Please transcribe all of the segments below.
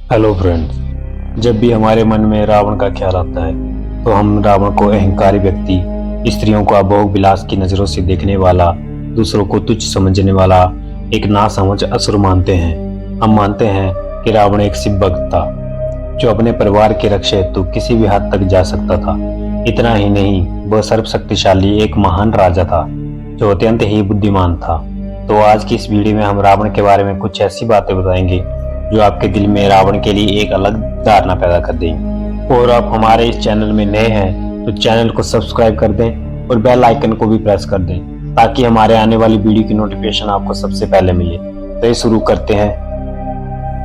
Hello friends. जब भी हमारे मन में रावण का ख्याल आता है तो हम रावण को अहंकारी व्यक्ति, स्त्रियों को अभोग विलास की नजरों से देखने वाला, दूसरों को तुच्छ समझने वाला एक नासमझ असुर मानते हैं। हम मानते हैं कि रावण एक शिव भक्त था जो अपने परिवार की रक्षा हेतु किसी भी हद तक जा सकता था। इतना ही नहीं, वह सर्वशक्तिशाली एक महान राजा था जो अत्यंत ही बुद्धिमान था। तो आज की इस वीडियो में हम रावण के बारे में कुछ ऐसी बातें बताएंगे जो आपके दिल में रावण के लिए एक अलग धारणा पैदा कर देंगे। और आप हमारे इस चैनल में नए हैं तो चैनल को सब्सक्राइब कर दें और बेल आइकन को भी प्रेस कर दें ताकि हमारे आने वाली वीडियो की नोटिफिकेशन आपको सबसे पहले मिले। तो ये शुरू करते हैं।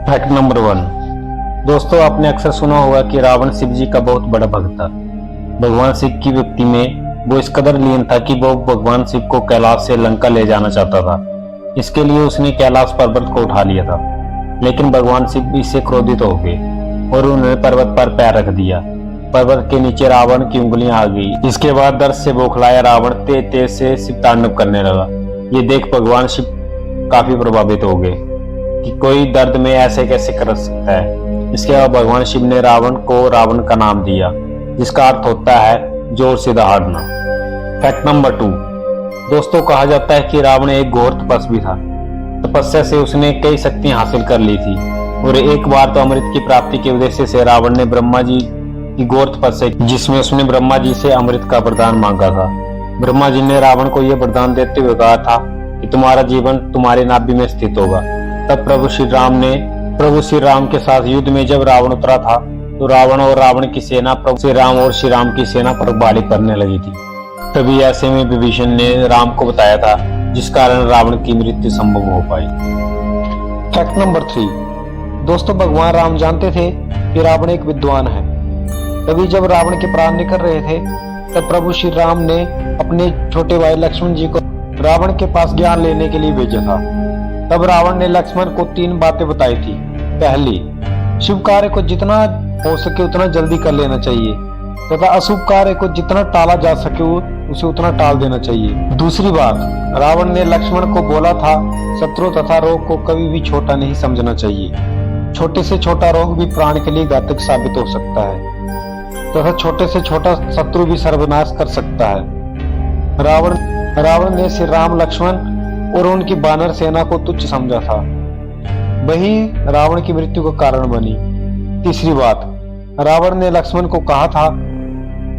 Fact number 1। दोस्तों, आपने अक्सर सुना होगा कि रावण शिव जी का बहुत बड़ा भक्त था। भगवान शिव की व्यक्ति में वो इस कदर लीन था कि वो भगवान शिव को कैलाश से लंका ले जाना चाहता था। इसके लिए उसने कैलाश पर्वत को उठा लिया था, लेकिन भगवान शिव इससे क्रोधित हो गए और उन्होंने पर्वत पर पैर रख दिया। पर्वत के नीचे रावण की उंगलियां आ गई। इसके बाद दर्द से बौखलाया रावण तेज तेज से शिव तांडव करने लगा। ये देख भगवान शिव काफी प्रभावित हो गए कि कोई दर्द में ऐसे कैसे कर सकता है। इसके बाद भगवान शिव ने रावण को रावण का नाम दिया, जिसका अर्थ होता है जोर से दहाड़ना। Fact number 2। दोस्तों, कहा जाता है कि रावण एक घोर तपस्वी था। तपस्या से उसने कई शक्तियां हासिल कर ली थी और एक बार तो अमृत की प्राप्ति के उद्देश्य से रावण ने ब्रह्मा जी की घोर तपस्या की, जिसमें उसने ब्रह्मा जी से अमृत का वरदान मांगा था। ब्रह्मा जी ने रावण को यह वरदान देते हुए कहा था कि तुम्हारा जीवन तुम्हारे नाभि में स्थित होगा। तब प्रभु श्री राम के साथ युद्ध में जब रावण उतरा था तो रावण और रावण की सेना प्रभु श्री राम और श्री राम की सेना पर भारी पड़ने लगी थी। तभी ऐसे में विभीषण ने राम को बताया था, जिस कारण रावण की मृत्यु संभव हो पाई। Fact number 3। दोस्तों, भगवान राम जानते थे कि रावण एक विद्वान है। तभी जब रावण के प्राण निकल रहे थे तब प्रभु श्री राम ने अपने छोटे भाई लक्ष्मण जी को रावण के पास ज्ञान लेने के लिए भेजा था। तब रावण ने लक्ष्मण को 3 बातें बताई थी। पहली, शुभ कार्य को जितना हो सके उतना जल्दी कर लेना चाहिए तथा अशुभ कार्य को जितना टाला जा सके उसे उतना टाल देना चाहिए। दूसरी बात, रावण ने लक्ष्मण को बोला था, शत्रु तथा रोग को कभी भी छोटा नहीं समझना चाहिए। छोटे से छोटा रोग भी प्राण के लिए घातक साबित हो सकता है तथा छोटे से छोटा शत्रु भी सर्वनाश कर सकता है। रावण ने श्री राम, लक्ष्मण और उनकी वानर सेना को तुच्छ समझा था। वही रावण की मृत्यु का कारण बनी। तीसरी बात, रावण ने लक्ष्मण को कहा था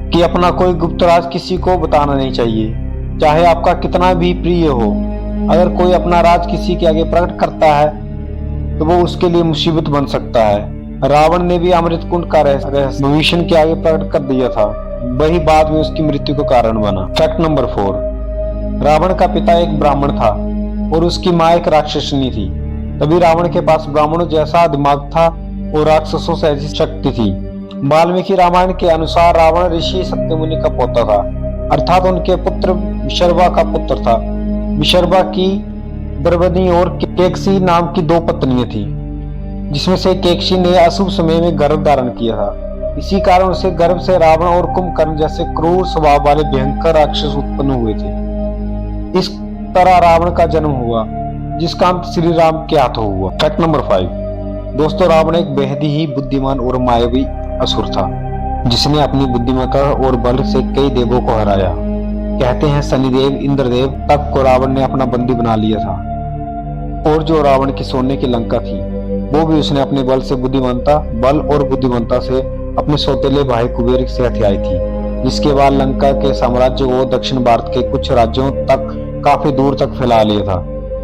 कि अपना कोई गुप्त राज किसी को बताना नहीं चाहिए, चाहे आपका कितना भी प्रिय हो। अगर कोई अपना राज किसी के आगे प्रकट करता है तो वो उसके लिए मुसीबत बन सकता है। रावण ने भी अमृत कुंड का रहस्य विभीषण के आगे प्रकट कर दिया था। वही बाद में उसकी मृत्यु का कारण बना। Fact number 4। रावण का पिता एक ब्राह्मण था और उसकी माँ एक राक्षसनी थी। तभी रावण के पास ब्राह्मणों जैसा दिमाग था और राक्षसों से ऐसी शक्ति थी। वाल्मीकि रामायण के अनुसार रावण ऋषि सत्यमुनि का पोता था, अर्थात उनके पुत्र विशर्वा का पुत्र था। विशर्वा की द्रौपदी और केकसी नाम की 2 पत्नियां थी, जिसमें से केकसी ने अशुभ समय में गर्भ धारण किया था। इसी कारण उसे गर्भ से रावण और कुंभकर्ण जैसे क्रूर स्वभाव वाले भयंकर राक्षस उत्पन्न हुए थे। इस तरह रावण का जन्म हुआ, जिसका अंत श्री राम के हाथों हुआ। Fact number 5। दोस्तों, रावण एक बेहद ही बुद्धिमान और मायावी असुर था, जिसने अपनी बुद्धिमत्ता और बल से कई देवों को हराया। कहते हैं शनिदेव, इंद्रदेव तक को रावण ने अपना बंदी बना लिया था। और जो रावण की सोने की लंका थी वो भी उसने अपने बल और बुद्धिमत्ता से अपने सौतेले भाई कुबेर से हथियाई थी, जिसके बाद लंका के साम्राज्य को दक्षिण भारत के कुछ राज्यों तक काफी दूर तक फैला लिया था।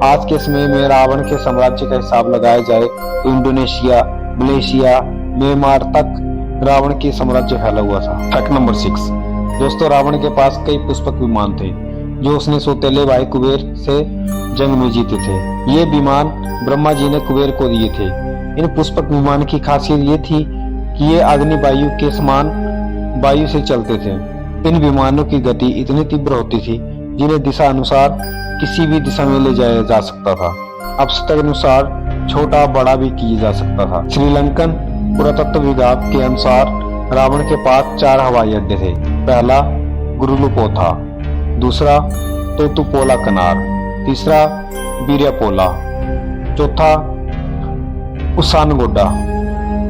आज के समय में रावण के साम्राज्य का हिसाब लगाया जाए तो इंडोनेशिया, मलेशिया, म्यांमार तक रावण के साम्राज्य फैला हुआ था। Fact number 6। दोस्तों, रावण के पास कई पुष्पक विमान थे जो उसने सौतेले भाई कुबेर से जंग में जीते थे। ये विमान ब्रह्मा जी ने कुबेर को दिए थे। इन पुष्पक विमान की खासियत ये थी कि ये अग्नि वायु के समान वायु से चलते थे। इन विमानों की गति इतनी तीव्र होती थी जिन्हें दिशा अनुसार किसी भी दिशा में ले जाया जा सकता था। अवसर अनुसार छोटा बड़ा भी किया जा सकता था। श्रीलंकन पुरातत्व विभाग के अनुसार रावण के पास 4 हवाई अड्डे थे। पहला गुरुलुपोथा, दूसरा तोतुपोला कनार, तीसरा बीरियापोला, चौथा उसानगोडा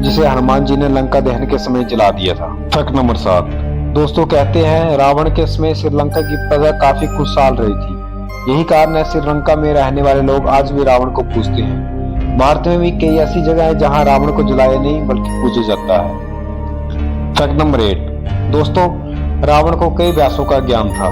जिसे हनुमान जी ने लंका दहन के समय जला दिया था। Fact number 7। दोस्तों, कहते हैं रावण के समय श्रीलंका की प्रजा काफी खुशहाल रही थी। यही कारण है श्रीलंका में रहने वाले लोग आज भी रावण को पूजते हैं। भारत में भी कई ऐसी जगह है जहां रावण को जलाया नहीं बल्कि पूजा जाता है। Fact number 8। दोस्तों, रावण को कई व्यासों का ज्ञान था,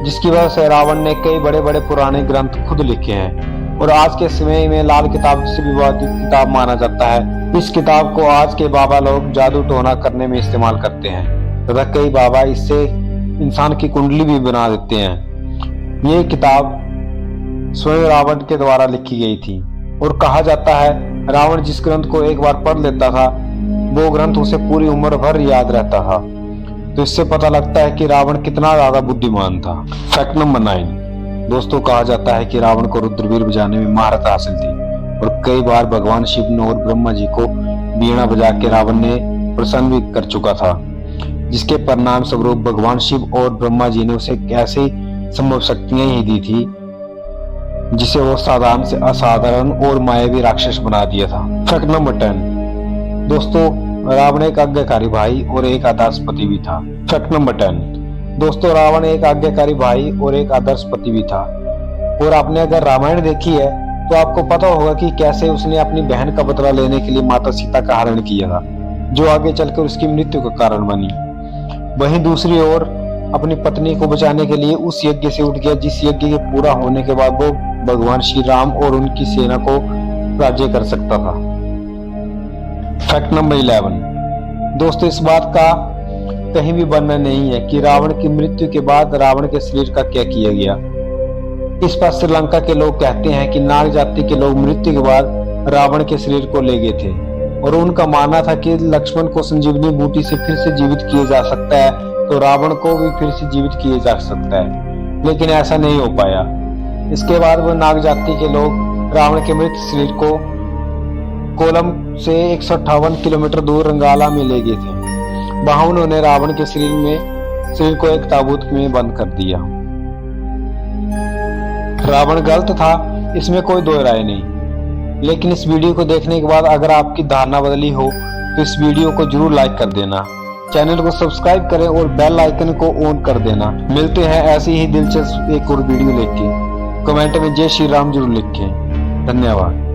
जिसकी वजह से रावण ने कई बड़े बड़े पुराने ग्रंथ खुद लिखे हैं और आज के समय में लाल किताब से विवादित किताब माना जाता है। इस किताब को आज के बाबा लोग जादू टोना करने में इस्तेमाल करते हैं तथा कई बाबा इससे इंसान की कुंडली भी बना देते हैं। ये किताब स्वयं रावण के द्वारा लिखी गई थी और कहा जाता है रावण जिस ग्रंथ को एक बार पढ़ लेता था वो ग्रंथ उसे पूरी उम्र भर याद रहता था। तो इससे पता लगता है कि रावण कितना ज्यादा बुद्धिमान था। Fact number 9। दोस्तों, कहा जाता है कि रावण को रुद्रवीर बजाने में महारत हासिल थी और कई बार भगवान शिव ने और ब्रह्मा जी को वीणा बजा के रावण ने प्रसन्न भी कर चुका था, जिसके परिणाम स्वरूप भगवान शिव और ब्रह्मा जी ने उसे ऐसी संभव शक्तियां ही दी थी जिसे वो साधारण से असाधारण और मायावी राक्षस बना दिया था। Fact number 10। दोस्तों, रावण एक आज्ञाकारी भाई और एक आदर्श पति भी था। Fact number 10। दोस्तों, रावण एक आज्ञाकारी भाई और एक आदर्श पति भी था। और आपने अगर रामायण देखी है तो आपको पता होगा कि कैसे उसने अपनी बहन का बदला लेने के लिए माता सीता का हरण किया था, जो आगे चलकर उसकी मृत्यु का कारण बनी। वहीं दूसरी ओर अपनी पत्नी को बचाने के लिए उस यज्ञ से उठ गया जिस यज्ञ के पूरा होने के बाद वो भगवान श्री राम और उनकी सेना को राज्य कर सकता था। Fact number 11। दोस्तों, इस बात का कहीं भी वर्णन नहीं है कि रावण की मृत्यु के बाद रावण के शरीर का क्या किया गया। इस पर श्रीलंका के लोग कहते हैं कि नाग जाति के लोग मृत्यु के बाद रावण के शरीर को ले गए थे और उनका मानना था कि लक्ष्मण को संजीवनी बूटी से फिर से जीवित किया जा सकता है तो रावण को भी फिर से जीवित किया जा सकता है, लेकिन ऐसा नहीं हो पाया। इसके बाद वह नाग जाति के लोग रावण के मृत शरीर को कोलम से 158 किलोमीटर दूर रंगाला में ले गए थे। वहां उन्होंने रावण के शरीर को एक ताबूत में बंद कर दिया। रावण गलत था, इसमें कोई दो राय नहीं, लेकिन इस वीडियो को देखने के बाद अगर आपकी धारणा बदली हो तो इस वीडियो को जरूर लाइक कर देना, चैनल को सब्सक्राइब करें और बेल आइकन को ऑन कर देना। मिलते हैं ऐसी ही दिलचस्प एक और वीडियो लेके। कमेंट में जय श्री राम जरूर लिखें। धन्यवाद।